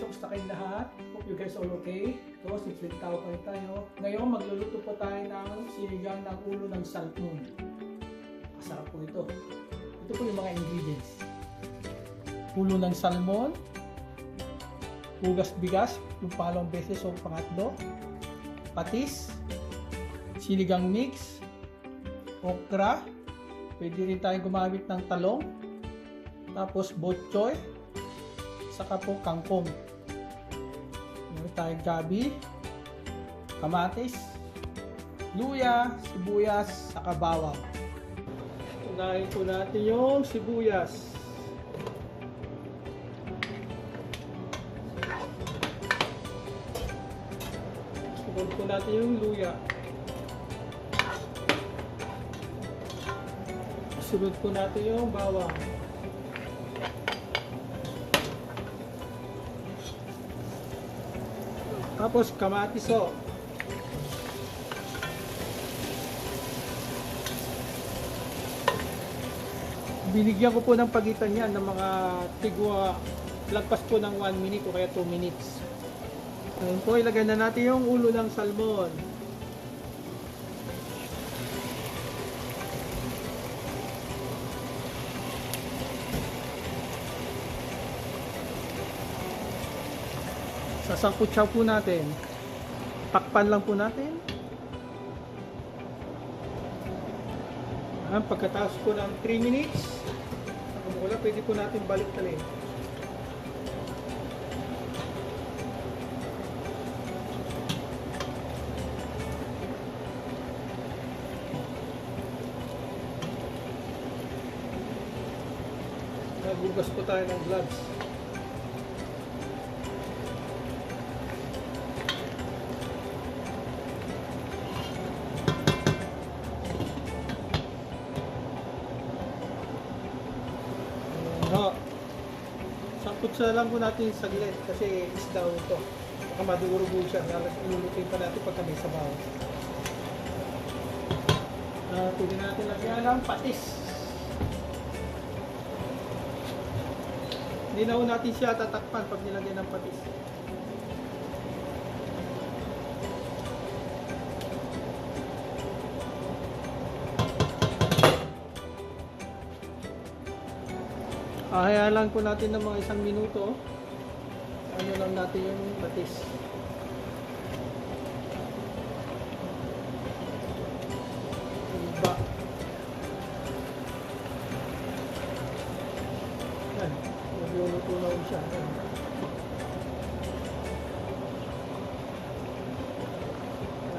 Kamusta kayong lahat? Hope you guys all okay. Ito, simpleng tao pa rin tayo. Ngayon, magluluto po tayo ng sinigang ng ulo ng salmon. Masarap po ito. Ito po yung mga ingredients. Ulo ng salmon, hugas bigas, yung pangalawang beses o pangatlo, patis, sinigang mix, okra, pwede rin tayong gumamit ng talong, tapos bok choy, saka po kangkong. Meron tayong gabi, kamatis, luya, sibuyas, saka bawang. Unahin po natin yung sibuyas. Sunod po natin yung luya. Sunod po natin yung bawang. Tapos kamatis o. Binigyan ko po ng pagitan yan ng mga tigwa lagpas po ng 1 minute o kaya 2 minutes. Ngayon po ilagay na natin yung ulo ng salmon. Sasangkutsaw po natin. Takpan lang po natin. Pagkatapos po ng 3 minutes, wala, pwede po natin balik talin. Nagugas po tayo ng gloves. Sangkutsa lang po natin saglit kasi isda ito. Baka madurog siya. Ilulutin pa natin pagka may sabaw. Pwede natin lagyan ng patis. Hindi na natin siya tatakpan pag nilagyan ng patis. Ahaya lang po natin ng mga 1 minuto. Ano lang natin yung patis. Iba. Yan. Magluluto na siya. Yan.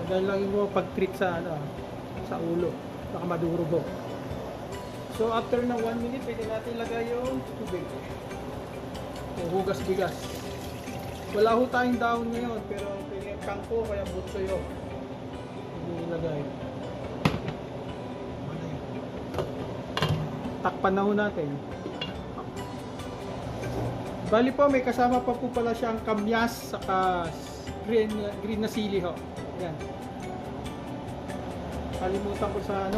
Dahil lang yung pag-treat sa, sa ulo. Baka madurog. So after ng 1 minute, pwede natin lagay yung tubig. Yung hugas bigas. Wala ho tayong dahon ngayon, pero pwede yung kangko, kaya bok choy o. Pwede ilagay. Takpan na ho natin. Bali po, may kasama pa po pala siyang kamyas, saka green na sili ho. Yan. Kalimutan ko sa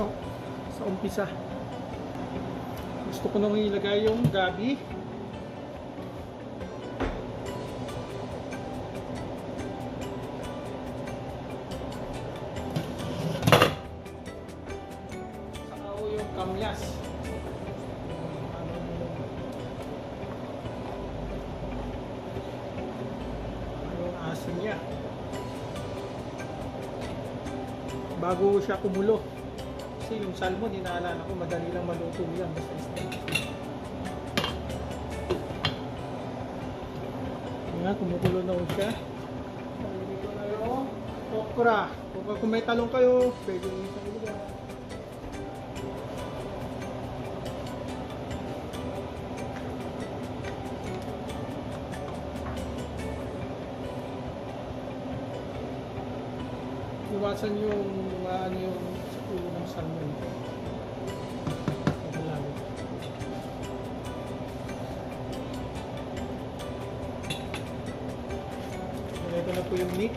sa umpisa. Gusto ko nung ilagay yung gabi. Saka o yung kamyas. Yung asin niya. Bago siya kumulo. Kasi yung salmon, inaalala ko, madali lang maluto yan. Basta isda. Ayan, kumukulo na siya. Dito na yung okra. Kung may talong kayo, pwede yung isang ilagay. Iwasan yung yung ulo ng salmon. Ito na po yung mix.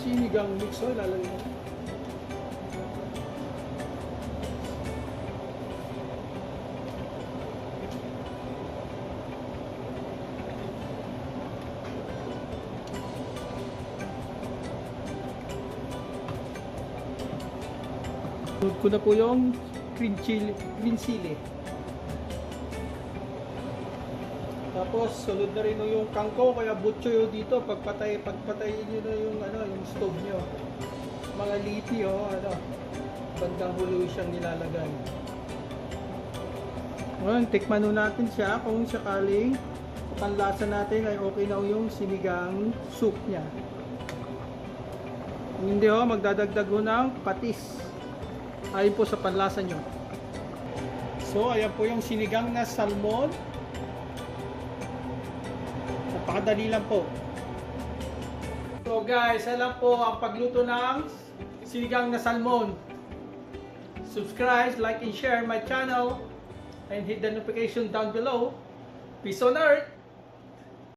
sinigang mix oil, lalagyan mo. Sunod ko na po yung green chili. Tapos sunod na rin yung kangkong, kaya butcho yun dito. Pagpatayin nyo na yung yung stove nyo. Mga liti bandang huli siyang nilalagay. Ngayon, tikman nun natin siya kung sakaling panlasa natin ay okay na yung sinigang soup niya. Kung hindi magdadagdag ng patis. Ayon po sa panlasa nyo. So, ayan po yung sinigang na salmon. Napakadali lang po. So guys, alam po ang pagluto ng sinigang na salmon. Subscribe, like, and share my channel. And hit the notification down below. Peace on earth!